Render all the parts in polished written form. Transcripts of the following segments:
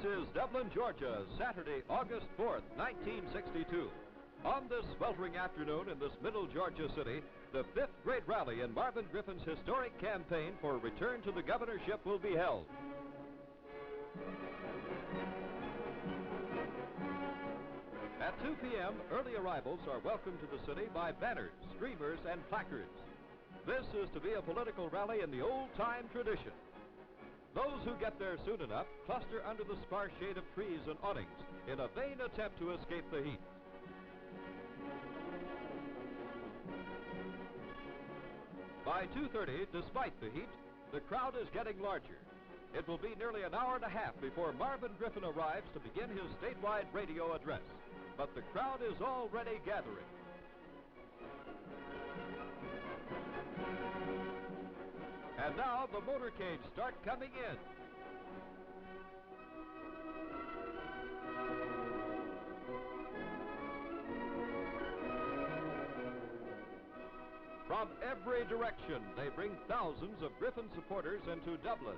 is Dublin, Georgia, Saturday, August 4th, 1962. On this sweltering afternoon in this middle Georgia city, the 5th great rally in Marvin Griffin's historic campaign for return to the governorship will be held. At 2 p.m., early arrivals are welcomed to the city by banners, streamers, and placards. This is to be a political rally in the old-time tradition. Those who get there soon enough cluster under the sparse shade of trees and awnings in a vain attempt to escape the heat. By 2:30, despite the heat, the crowd is getting larger. It will be nearly an hour and a half before Marvin Griffin arrives to begin his statewide radio address. But the crowd is already gathering. And now the motorcades start coming in. From every direction, they bring thousands of Griffin supporters into Dublin.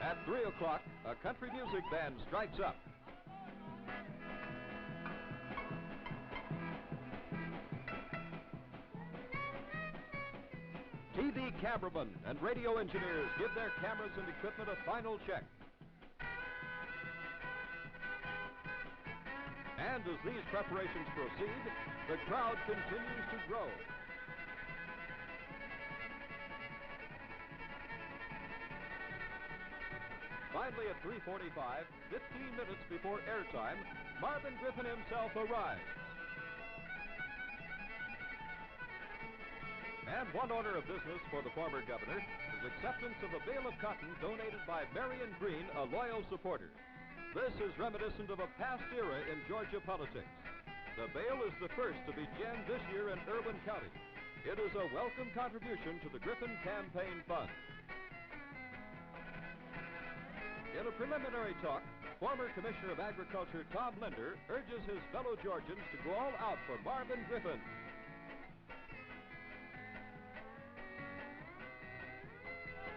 At 3 o'clock, a country music band strikes up. TV cameramen and radio engineers give their cameras and equipment a final check. And as these preparations proceed, the crowd continues to grow. Finally, at 3:45, 15 minutes before airtime, Marvin Griffin himself arrives. And one order of business for the former governor is acceptance of a bale of cotton donated by Marion Green, a loyal supporter. This is reminiscent of a past era in Georgia politics. The bale is the first to be gemmed this year in Irwin County. It is a welcome contribution to the Griffin Campaign Fund. In a preliminary talk, former Commissioner of Agriculture Tom Linder urges his fellow Georgians to go all out for Marvin Griffin.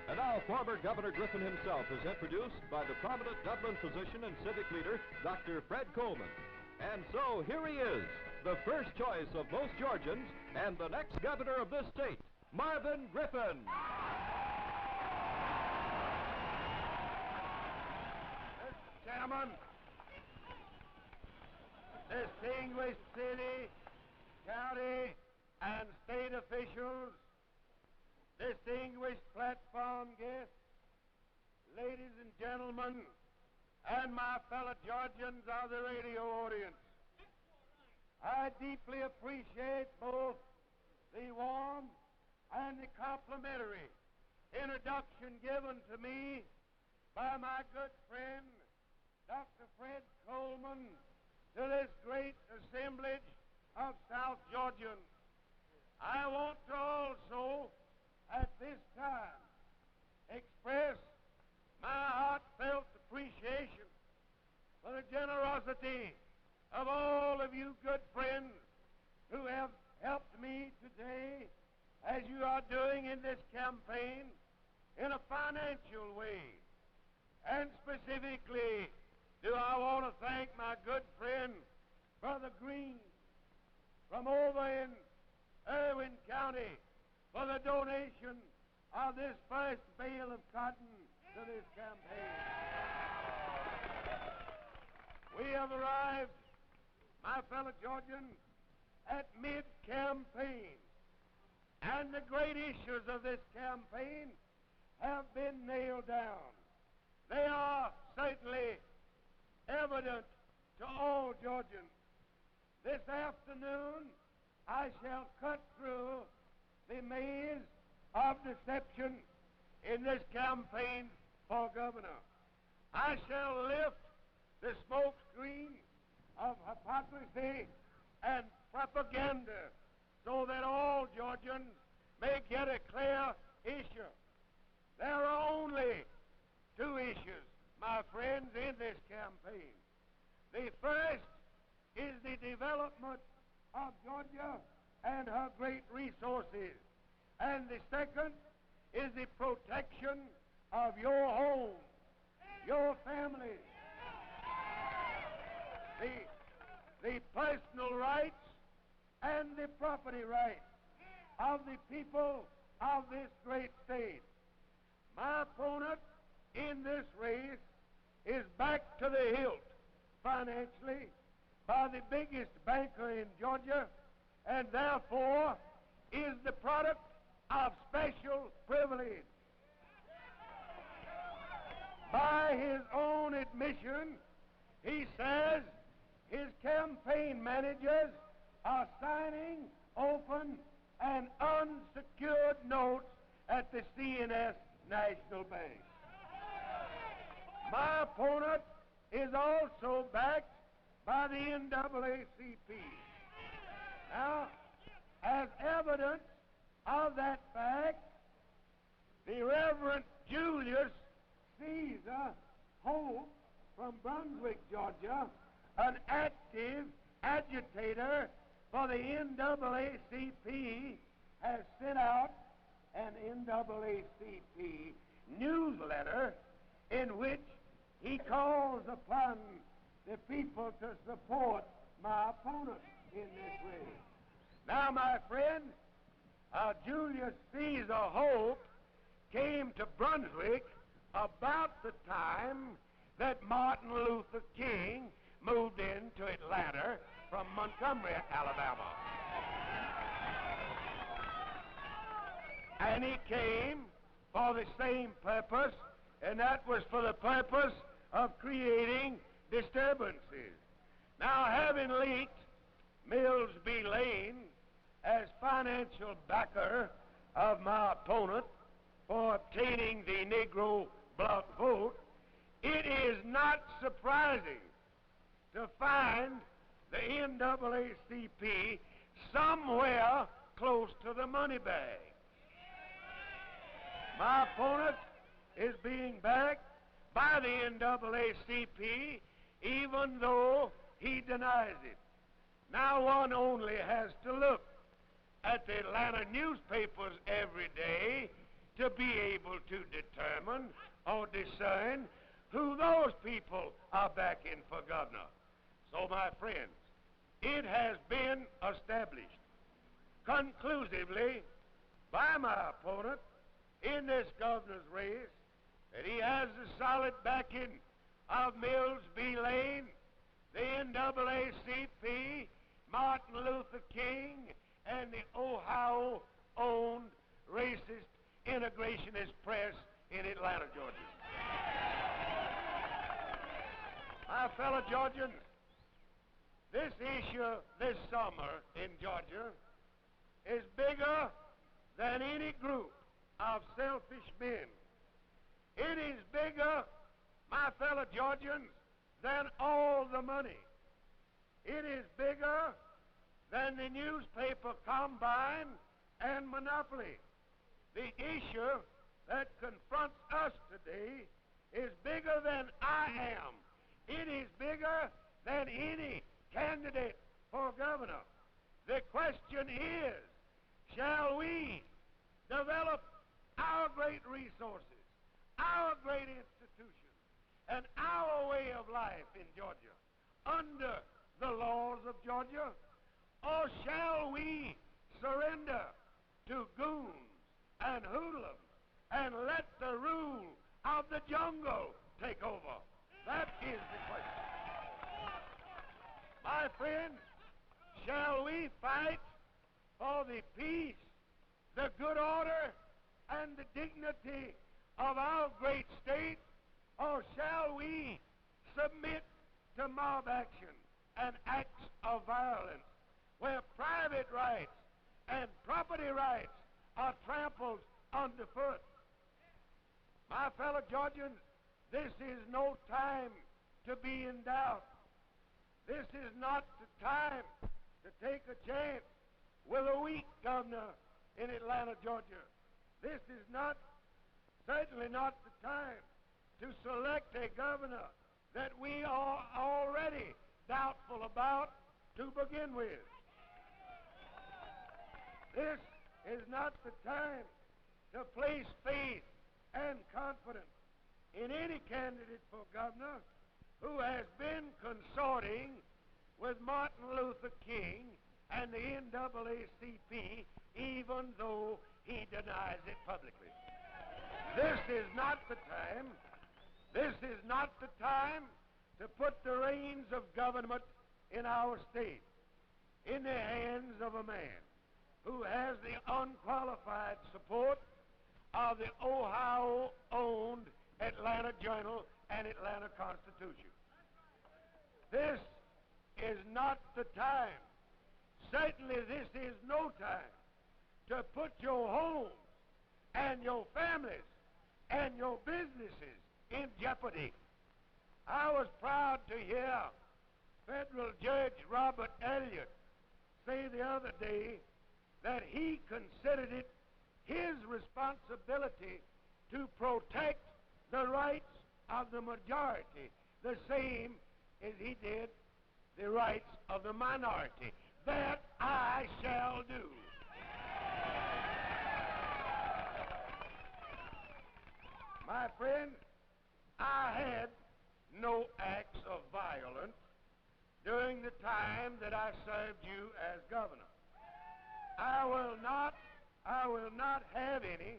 And now former Governor Griffin himself is introduced by the prominent Dublin physician and civic leader, Dr. Fred Coleman. And so here he is, the first choice of most Georgians and the next governor of this state, Marvin Griffin. Mr. Chairman, distinguished city, county, and state officials, distinguished platform guests, ladies and gentlemen, and my fellow Georgians of the radio audience, I deeply appreciate both the warm and the complimentary introduction given to me by my good friend, Dr. Fred Coleman, to this great assemblage of South Georgians. I want to also, at this time, express my heartfelt appreciation for the generosity of all of you good friends who have helped me today, as you are doing in this campaign, in a financial way. And specifically, do I want to thank my good friend, Brother Green, from over in Irwin County, for the donation of this first bale of cotton to this campaign. We have arrived, my fellow Georgians, at mid-campaign, and the great issues of this campaign have been nailed down. They are certainly evident to all Georgians. This afternoon, I shall cut through the maze of deception in this campaign for governor. I shall lift the smoke screen of hypocrisy and propaganda so that all Georgians may get a clear issue. There are only two issues, my friends, in this campaign. The first is the development of Georgia and her great resources. And the second is the protection of your home, your family, the personal rights and the property rights of the people of this great state. My opponent in this race is backed to the hilt financially by the biggest banker in Georgia, and therefore is the product of special privilege. By his own admission, he says his campaign managers are signing open and unsecured notes at the CNS National Bank. My opponent is also backed by the NAACP. Now, as evidence of that fact, the Reverend Julius Caesar Hope from Brunswick, Georgia, an active agitator for the NAACP, has sent out an NAACP newsletter in which he calls upon the people to support my opponent in this race. Now, my friend, Julius Caesar Hope came to Brunswick about the time that Martin Luther King moved into Atlanta from Montgomery, Alabama. And he came for the same purpose, and that was for the purpose of creating disturbances. Now, having linked Mills B. Lane as financial backer of my opponent for obtaining the Negro bloc vote, it is not surprising to find the NAACP somewhere close to the money bag. My opponent is being backed by the NAACP, even though he denies it. Now, one only has to look at the Atlanta newspapers every day to be able to determine or discern who those people are backing for governor. So, my friends, it has been established conclusively by my opponent in this governor's race that he has the solid backing of Mills B. Lane, the NAACP, Martin Luther King, and the Ohio-owned racist integrationist press in Atlanta, Georgia. My fellow Georgians, this issue this summer in Georgia is bigger than any group of selfish men. It is bigger, my fellow Georgians, than all the money. It is bigger than the newspaper combine and monopoly. The issue that confronts us today is bigger than I am. It is bigger than any candidate for governor. The question is, shall we develop our great resources, our great institutions, and our way of life in Georgia under the laws of Georgia, or shall we surrender to goons and hoodlums and let the rule of the jungle take over? That is the question. My friends, shall we fight for the peace, the good order, and the dignity of our great state, or shall we submit to mob action and acts of violence where private rights and property rights are trampled underfoot? My fellow Georgians, this is no time to be in doubt. This is not the time to take a chance with a weak governor in Atlanta, Georgia. This is not certainly not the time to select a governor that we are already doubtful about to begin with. This is not the time to place faith and confidence in any candidate for governor who has been consorting with Martin Luther King and the NAACP, even though he denies it publicly. This is not the time. This is not the time to put the reins of government in our state in the hands of a man who has the unqualified support of the Ohio-owned Atlanta Journal and Atlanta Constitution. This is not the time. Certainly this is no time to put your homes and your families and your businesses in jeopardy. I was proud to hear Federal Judge Robert Elliott say the other day that he considered it his responsibility to protect the rights of the majority, the same as he did the rights of the minority. That I shall do. My friend, I had no acts of violence during the time that I served you as governor. I will not have any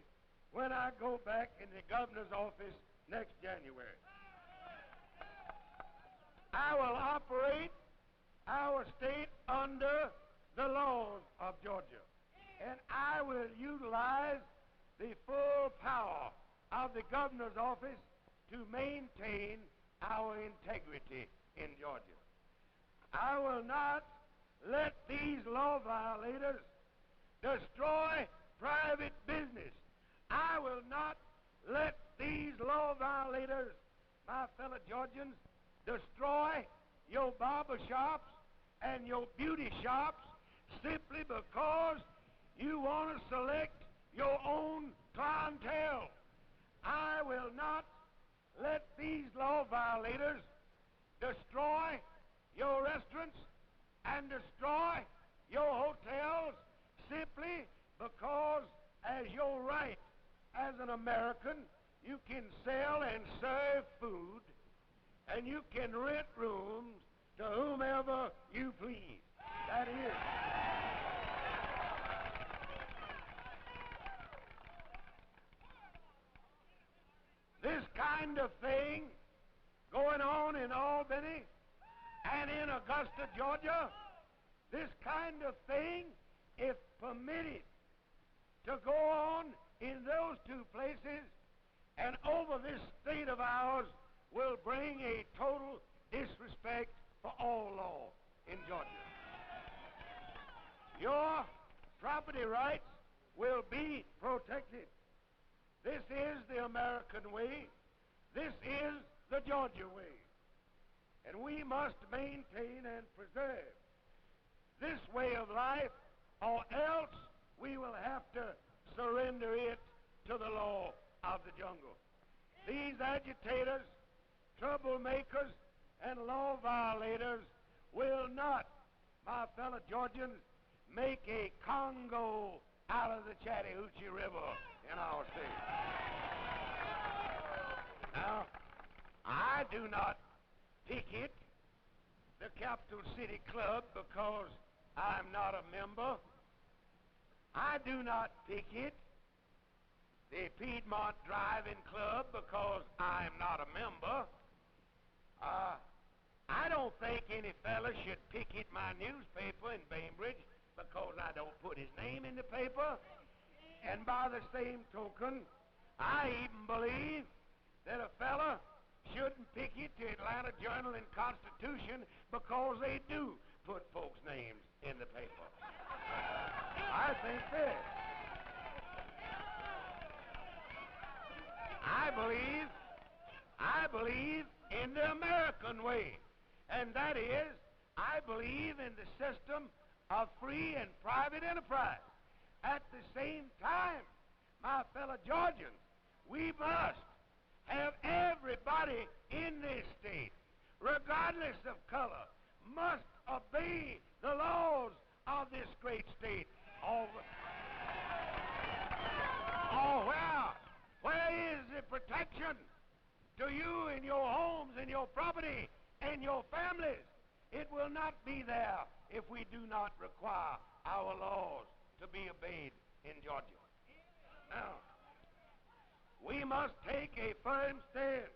when I go back in the governor's office next January. I will operate our state under the laws of Georgia, and I will utilize the full power of the governor's office to maintain our integrity in Georgia. I will not let these law violators destroy private business. I will not let these law violators, my fellow Georgians, destroy your barber shops and your beauty shops simply because you want to select your own clientele. I will not let these law violators destroy your restaurants and destroy your hotels simply because, as your right as an American, you can sell and serve food and you can rent rooms to whomever you please. That is. This kind of thing going on in Albany and in Augusta, Georgia, this kind of thing, if permitted to go on in those two places and over this state of ours, will bring a total disrespect for all law in Georgia. Your property rights will be protected. This is the American way. This is the Georgia way. And we must maintain and preserve this way of life, or else we will have to surrender it to the law of the jungle. These agitators, troublemakers, and law violators will not, my fellow Georgians, make a Congo out of the Chattahoochee River in our state. Now, I do not picket the Capital City Club because I'm not a member. I do not picket the Piedmont Driving Club because I'm not a member. I don't think any fella should picket my newspaper in Bainbridge because I don't put his name in the paper. And by the same token, I even believe that a fella shouldn't picket the Atlanta Journal and Constitution because they do put folks' names in the paper. I think this. I believe in the American way, and that is, I believe in the system of free and private enterprise. At the same time, my fellow Georgians, we must have everybody in this state, regardless of color, must obey the laws of this great state. Where is the protection to you and your homes and your property and your families? It will not be there if we do not require our laws to be obeyed in Georgia. Now, we must take a firm stand.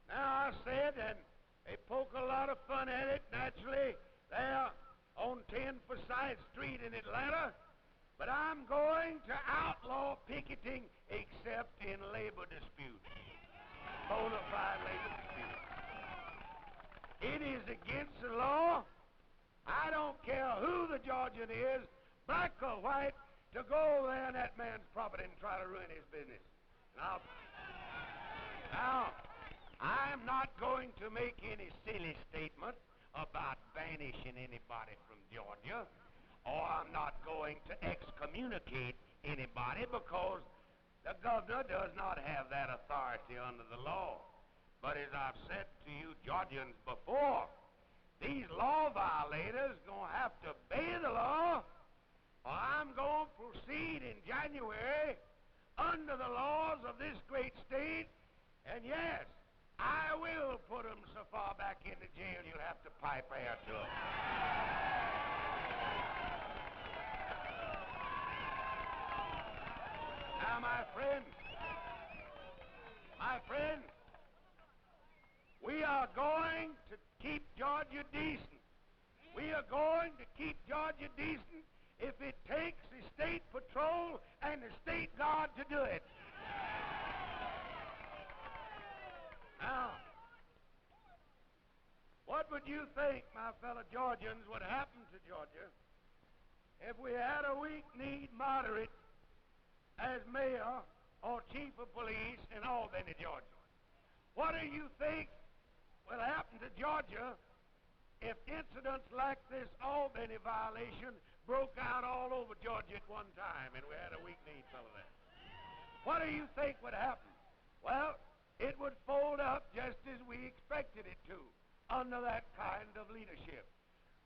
Now, I said, and they poke a lot of fun at it, naturally, there on 10 Forsyth Street in Atlanta, but I'm going to outlaw picketing except in labor disputes, bona fide labor disputes. It is against the law. I don't care who the Georgian is, black or white, to go there in that man's property and try to ruin his business. Now, I'm not going to make any silly statement about banishing anybody from Georgia, or I'm not going to excommunicate anybody, because the governor does not have that authority under the law. But as I've said to you Georgians before, these law violators going to have to obey the law, or I'm going to proceed in January under the laws of this great state, and yes, I will put them so far back into jail you'll have to pipe air to them. Now, my friend, we are going to keep Georgia decent. We are going to keep Georgia decent if it takes the state patrol and the state guard to do it. Now, what would you think, my fellow Georgians, would happen to Georgia if we had a weak-kneed moderate as mayor or chief of police in Albany, Georgia? What do you think will happen to Georgia if incidents like this Albany violation broke out all over Georgia at one time and we had a weak-kneed fellow there? What do you think would happen? Well, it would fold up just as we expected it to under that kind of leadership.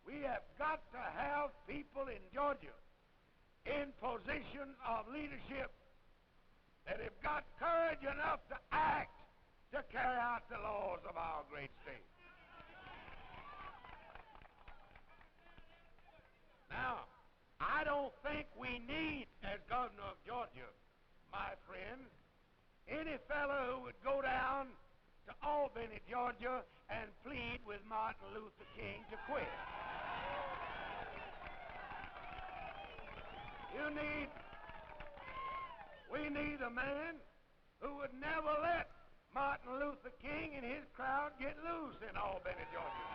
We have got to have people in Georgia in positions of leadership that have got courage enough to act to carry out the laws of our great state. Now, I don't think we need, as governor of Georgia, my friends, any fellow who would go down to Albany, Georgia, and plead with Martin Luther King to quit. We need a man who would never let Martin Luther King and his crowd get loose in Albany, Georgia.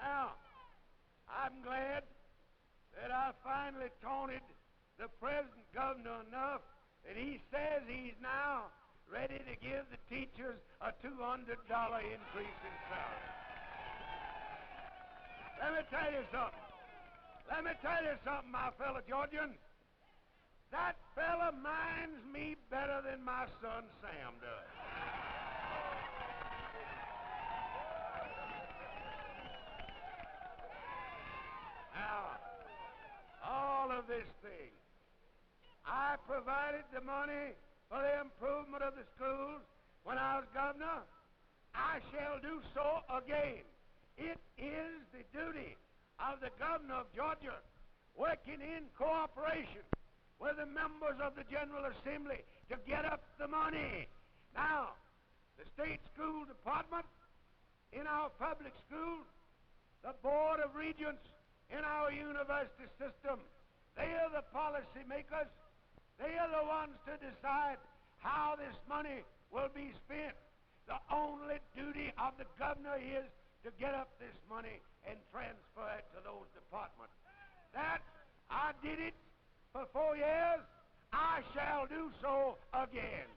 Now, I'm glad that I finally taunted the present governor enough that he says he's now ready to give the teachers a $200 increase in salary. Let me tell you something, my fellow Georgians. That fella minds me better than my son Sam does. Now, all of this thing, I provided the money for the improvement of the schools when I was governor. I shall do so again. It is the duty of the governor of Georgia, working in cooperation with the members of the General Assembly, to get up the money. Now, the state school department in our public schools, the Board of Regents in our university system, they are the policy makers. They are the ones to decide how this money will be spent. The only duty of the governor is to get up this money and transfer it to those departments. That, I did it for 4 years. I shall do so again.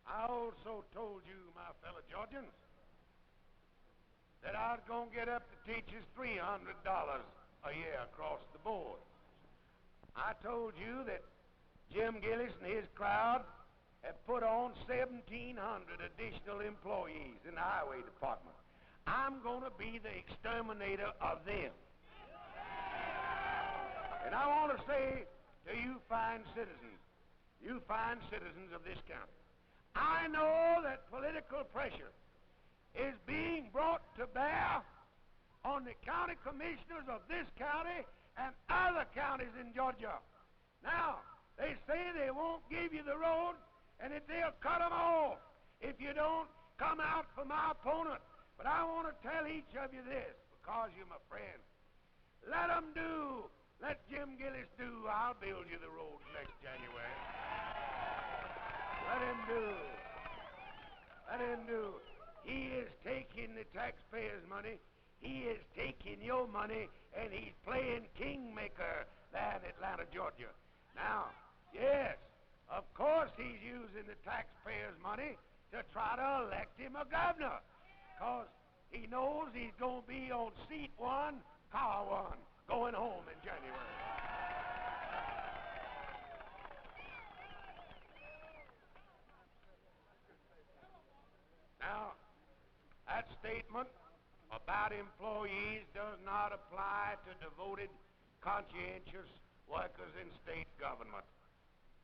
I also told you, my fellow Georgians, that I was going to get up the teachers $300 a year across the board. I told you that Jim Gillis and his crowd have put on 1,700 additional employees in the highway department. I'm going to be the exterminator of them. And I want to say to you fine citizens of this county, I know that political pressure is being brought to bear on the county commissioners of this county and other counties in Georgia. Now, they say they won't give you the road and that they'll cut them off if you don't come out for my opponent. But I want to tell each of you this, because you're my friend. Let them do. Let Jim Gillis do. I'll build you the road next January. Let him do. Let him do. He is taking the taxpayers' money. He is taking your money, and he's playing kingmaker there in Atlanta, Georgia. Now, yes, of course he's using the taxpayers' money to try to elect him a governor, because he knows he's going to be on seat 1, car 1, going home in January. Now, that statement about employees does not apply to devoted, conscientious workers in state government.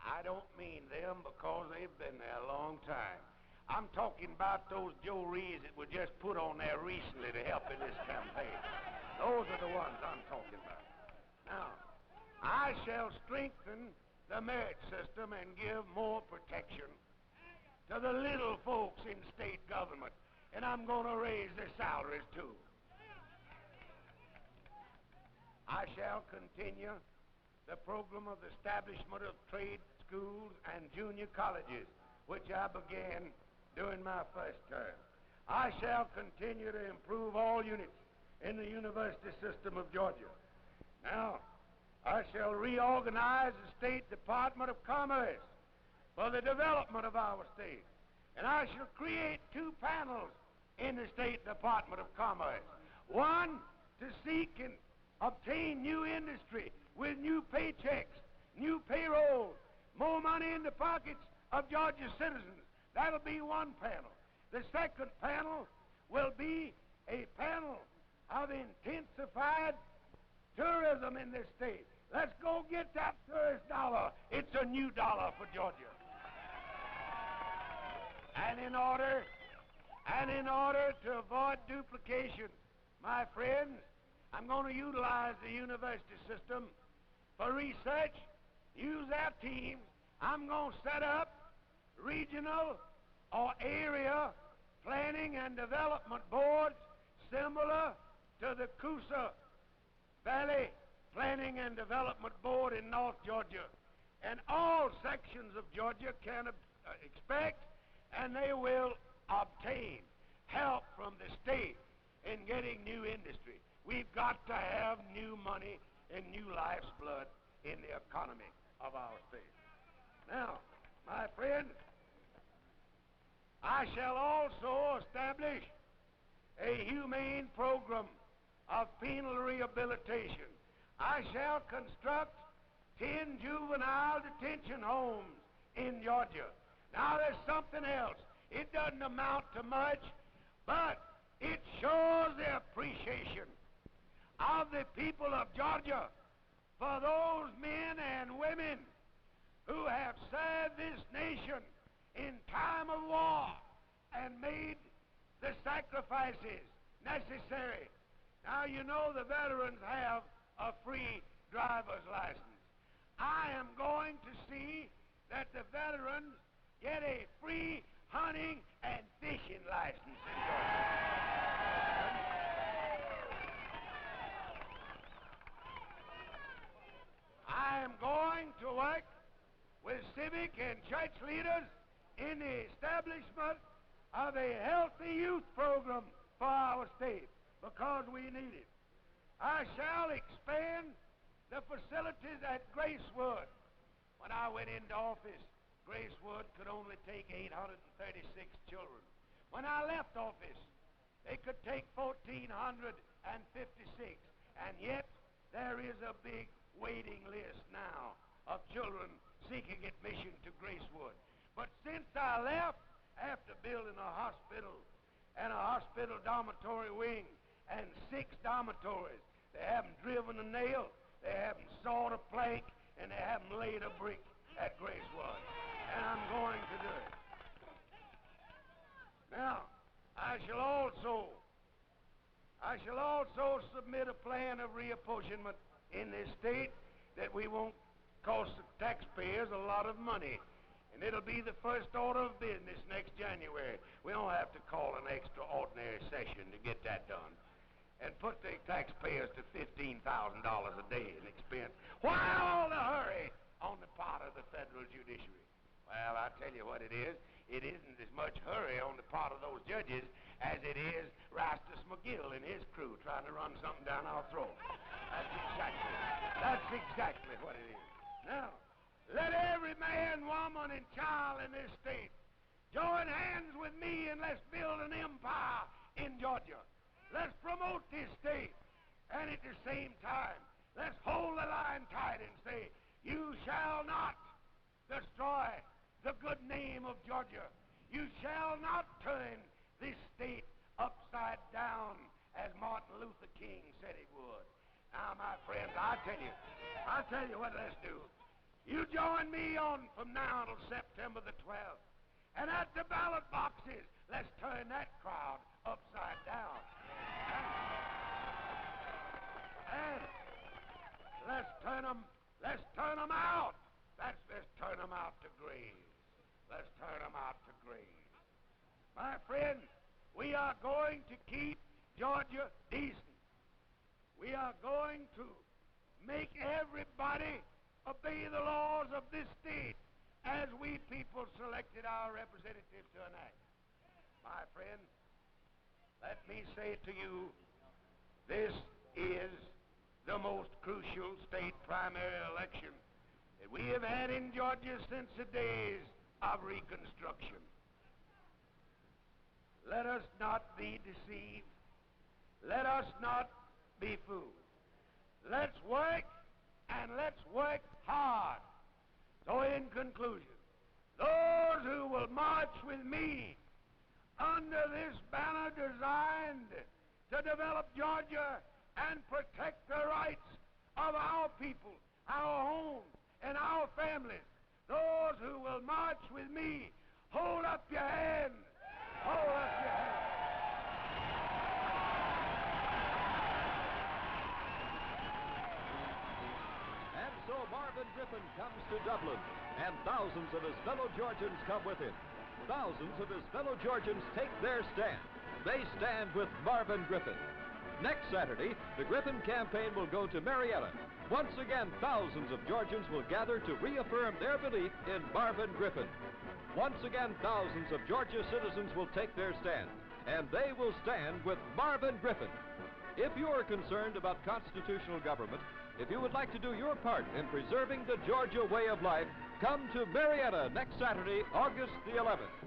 I don't mean them because they've been there a long time. I'm talking about those Joe Reeds that were just put on there recently to help in this campaign. Those are the ones I'm talking about. Now, I shall strengthen the merit system and give more protection to the little folks in state government, and I'm going to raise their salaries too. I shall continue the program of the establishment of trade schools and junior colleges, which I began during my first term. I shall continue to improve all units in the university system of Georgia. Now, I shall reorganize the State Department of Commerce for the development of our state. And I shall create 2 panels in the State Department of Commerce. One, to seek and obtain new industry with new paychecks, new payroll, more money in the pockets of Georgia citizens. That'll be one panel. The second panel will be a panel of intensified tourism in this state. Let's go get that tourist dollar. It's a new dollar for Georgia. And in order to avoid duplication, my friends, I'm going to utilize the university system for research, use our teams. I'm going to set up regional or area planning and development boards similar to the Coosa Valley Planning and Development Board in North Georgia. And all sections of Georgia can expect, and they will obtain, help from the state in getting new industry. We've got to have new money and new life's blood in the economy of our state. Now, my friends, I shall also establish a humane program of penal rehabilitation. I shall construct 10 juvenile detention homes in Georgia. Now, there's something else. It doesn't amount to much, but it shows the appreciation of the people of Georgia for those men and women who have served this nation in time of war and made the sacrifices necessary. Now, you know the veterans have a free driver's license. I am going to see that the veterans get a free hunting and fishing license in Georgia. I am going to work with civic and church leaders in the establishment of a healthy youth program for our state, because we need it. I shall expand the facilities at Gracewood. When I went into office, Gracewood could only take 836 children. When I left office, they could take 1,456. And yet, there is a big waiting list now of children seeking admission to Gracewood. But since I left, after building a hospital and a hospital dormitory wing and 6 dormitories, they haven't driven a nail, they haven't sawed a plank, and they haven't laid a brick at Gracewood. And I'm going to do it. Now, I shall also submit a plan of reapportionment in this state that we won't cost the taxpayers a lot of money. And it'll be the first order of business next January. We don't have to call an extraordinary session to get that done. And put the taxpayers to $15,000 a day in expense. Why all the hurry on the part of the federal judiciary? Well, I tell you what it is. It isn't as much hurry on the part of those judges as it is Rastus McGill and his crew trying to run something down our throat. That's exactly what it is. Now, let every man, woman, and child in this state join hands with me and let's build an empire in Georgia. Let's promote this state. And at the same time, let's hold the line tight and say, you shall not destroy the good name of Georgia. You shall not turn this state upside down as Martin Luther King said he would. Now, my friends, I'll tell you what let's do. You join me on from now till September the 12th. And at the ballot boxes, let's turn that crowd upside down. And let's turn them out. Let's turn them out to graves. Let's turn them out to graves. My friend, we are going to keep Georgia decent. We are going to make everybody obey the laws of this state as we people selected our representatives to enact. My friend, let me say to you, this is the most crucial state primary election that we have had in Georgia since the days of Reconstruction. Let us not be deceived. Let us not be fooled. Let's work, and let's work hard. So in conclusion, those who will march with me under this banner designed to develop Georgia and protect the rights of our people, our homes, and our families, those who will march with me, hold up your hands. Hold up your hands. And so Marvin Griffin comes to Dublin, and thousands of his fellow Georgians come with him. Thousands of his fellow Georgians take their stand. They stand with Marvin Griffin. Next Saturday, the Griffin campaign will go to Marietta. Once again, thousands of Georgians will gather to reaffirm their belief in Marvin Griffin. Once again, thousands of Georgia citizens will take their stand, and they will stand with Marvin Griffin. If you are concerned about constitutional government, if you would like to do your part in preserving the Georgia way of life, come to Marietta next Saturday, August the 11th.